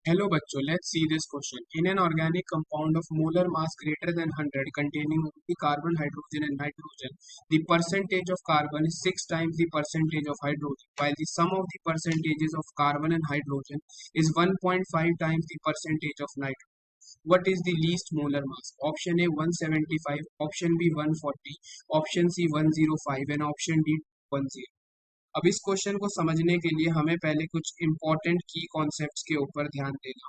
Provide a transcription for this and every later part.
Hello bachcho, let's see this question. In an organic compound of molar mass greater than 100 containing only carbon, hydrogen and nitrogen, the percentage of carbon is 6 times the percentage of hydrogen, while the sum of the percentages of carbon and hydrogen is 1.5 times the percentage of nitrogen. What is the least molar mass? Option A 175, option B 140, option C 105 and option D 10. अब इस question को समझने के लिए हमें पहले कुछ important की कॉन्सेप्ट्स के ऊपर ध्यान देना।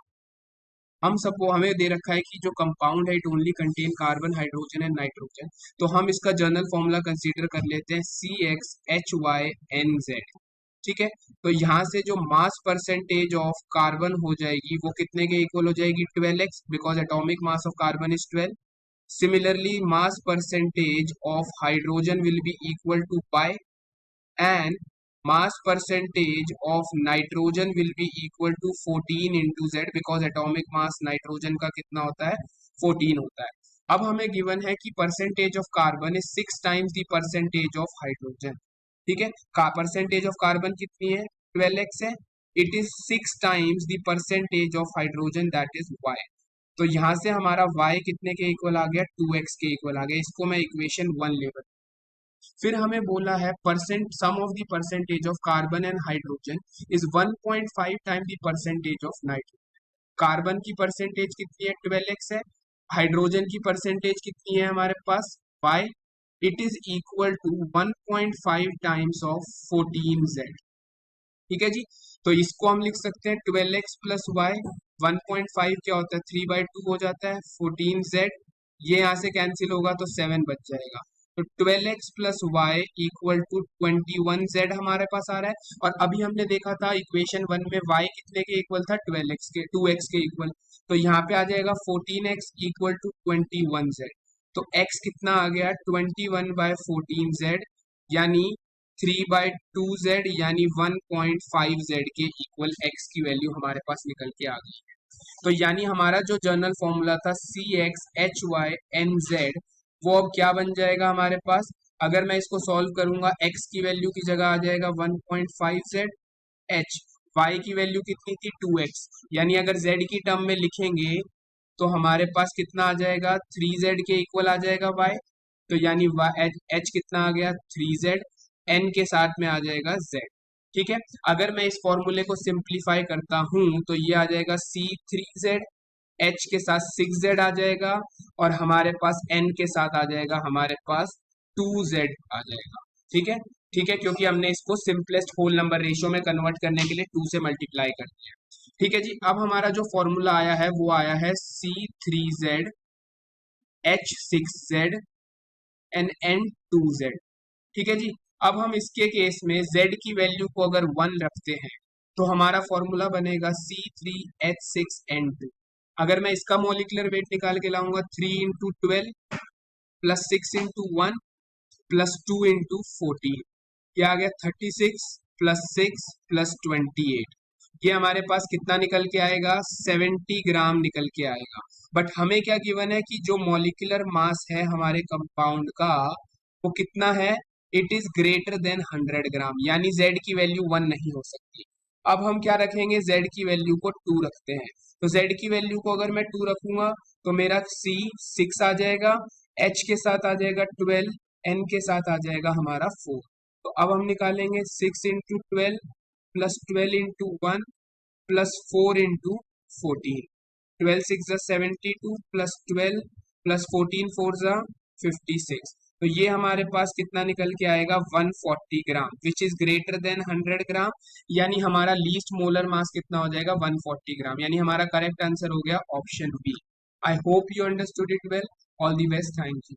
हम सबको हमें दे रखा है कि जो कंपाउंड है it only contain carbon, hydrogen and nitrogen, तो हम इसका जनरल फॉर्मूला कंसीडर कर लेते हैं CXHYNZ। ठीक है, तो यहाँ से जो मास परसेंटेज ऑफ कार्बन हो जाएगी वो कितने के इक्वल हो जाएगी? 12x, because atomic mass of carbon is 12। Similarly mass percentage of hydrogen will be equal to pi and mass percentage of nitrogen will be equal to 14 into Z, because atomic mass nitrogen का कितना होता है? 14 होता है। अब हमें given है कि percentage of carbon is 6 times the percentage of hydrogen. ठीक है, परसेंटेज ऑफ कार्बन कितनी है? 12x है। It is 6 times the percentage of hydrogen, that is y। तो यहाँ से हमारा y कितने के इक्वल आ गया? 2x के इक्वल आ गया। इसको मैं इक्वेशन 1 लेवल। फिर हमें बोला है percent sum of the percentage of carbon and hydrogen is 1.5 time the percentage of nitrogen. Carbon की परसेंटेज कितनी है? 12x है। हाइड्रोजन की परसेंटेज कितनी है हमारे पास? y। It is equal to 1.5 times of 14z। ठीक है जी, तो इसको हम लिख सकते हैं 12x प्लस y। 1.5 क्या होता है? 3/2 हो जाता है। 14z, ये यहाँ से कैंसिल होगा तो 7 बच जाएगा। तो 12x plus Y equal to 21z हमारे पास आ रहा है। और अभी हमने देखा था इक्वेशन 1 में y कितने के इक्वल था? 12x के, 2x के इक्वल। तो यहाँ पे आ जाएगा 14x इक्वल टू 21z। तो x कितना आ गया? 21/14z, यानी 3/2z, यानी 1.5z के इक्वल x की वैल्यू हमारे पास निकल के आ गई है। तो यानी हमारा जो जर्नल फॉर्मूला था CXHYNZ, वो अब क्या बन जाएगा हमारे पास? अगर मैं इसको सॉल्व करूंगा, x की वैल्यू की जगह आ जाएगा 1.5z, h y की वैल्यू कितनी थी? 2x, यानी अगर z की टर्म में लिखेंगे तो हमारे पास कितना आ जाएगा? 3z के इक्वल आ जाएगा y। तो यानी h कितना आ गया? 3z, n के साथ में आ जाएगा z। ठीक है, अगर मैं इस फॉर्मूले को सिंप्लीफाई करता हूं तो ये आ जाएगा C3z, h के साथ 6z आ जाएगा, और हमारे पास n के साथ आ जाएगा हमारे पास 2z आ जाएगा। ठीक है, ठीक है, क्योंकि हमने इसको सिंपलेस्ट होल नंबर रेशियो में कन्वर्ट करने के लिए 2 से मल्टीप्लाई कर दिया। ठीक है जी, अब हमारा जो फॉर्मूला आया है वो आया है C3z H6z and N2z। ठीक है जी, अब हम इसके केस में z की वैल्यू को अगर 1 रखते हैं तो हमारा फॉर्मूला बनेगा C3H6N2। अगर मैं इसका मोलिकुलर वेट निकाल के लाऊंगा 3 into 12 plus 6 into 1 plus 2 into 14, क्या आ गया? 36 प्लस 6 प्लस 28। ये हमारे पास कितना निकल के आएगा? 70 ग्राम निकल के आएगा। बट हमें क्या गिवन है कि जो मॉलिक्यूलर मास है हमारे कंपाउंड का वो कितना है? इट इज ग्रेटर देन 100 ग्राम, यानी z की वैल्यू 1 नहीं हो सकती। अब हम क्या रखेंगे? z की वैल्यू को 2 रखते हैं। तो z की वैल्यू को अगर मैं 2 रखूंगा तो मेरा C 6 आ जाएगा, h के साथ आ जाएगा 12, n के साथ आ जाएगा हमारा 4। तो अब हम निकालेंगे 6 into 12 plus 12 into 1 plus 4 into 14। 12 6 72 plus 12 plus 14 4 56। तो ये हमारे पास कितना निकल के आएगा? 140 ग्राम, विच इज ग्रेटर देन 100 ग्राम। यानी हमारा लीस्ट मोलर मास कितना हो जाएगा? 140 ग्राम। यानी हमारा करेक्ट आंसर हो गया option B. I hope you understood it well. All the best, thank you.